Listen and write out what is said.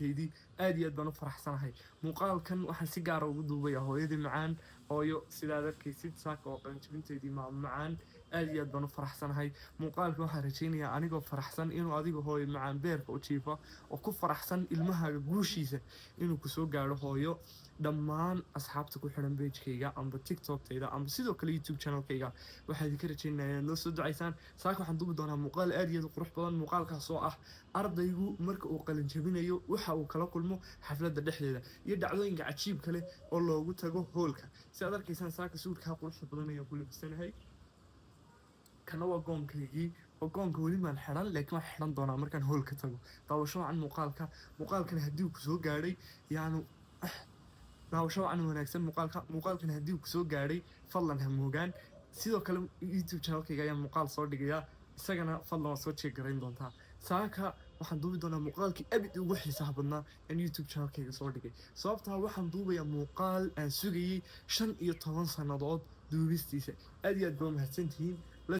qalinjabinteydii aad iyo aad baan u faraxsanahay. Muuqaalkan waxaan si gaar ah ugu duubayaa hooyadii macaan, hooyo sidaad arkaysid saaka oo qalinjabinteydii macaan aad iyo aad baan u faraxsanahay. Muuqaalkan waxaan rajaynayaa anigoo faraxsan inuu adiga hooyo macaan beerka u jiifo oo ku faraxsan ilmahaaga guushiisa inuu kusoo gaadho hooyo. Dhammaan asxaabta ku xiran page-kayga amba TikTok-tayda amba sidoo kale YouTube channel-kayga waxaan idinka rajaynayaa inaad noo soo ducaysaan. Saaka waxaan duubi doonaa muuqaal aad iyo aad u qurux badan, muuqaalkaas oo ah ardaygu marka uu qalinjabinayo waxa uu kala kulmo xafladda dhexdeeda iyo dhacdooyinka cajiibka leh oo loogu tago hoolka. Sidaad arkaysaan saaka sawirkaa quruxda badan ayaan ku labisanahay. Kana waa goonkaygii oo goonka weli maan xiran laakiin waxaan xiran doonaa markaan hoolka tago. Daawasho wacan muuqaalkan haddii uu kusoo gaadhay daawasho wacan wanaagsan muuqaalkan haddii uu kusoo gaadhay fadlan ha moogaan. Sidoo kale YouTube channel-kayga ayaan muuqaal soo dhigayaa, isagana fadlan waad soo check garayn doontaa. Saaka waxaan duubi doonaa muuqaalkii abid ugu xiisaha badnaa in YouTube channel-kayga soo dhigay, sababtaa waxaan duubayaa muuqaal aan sugayay 15 sannadood duubistiisa. Aad iyo aad baa mahadsantihiin.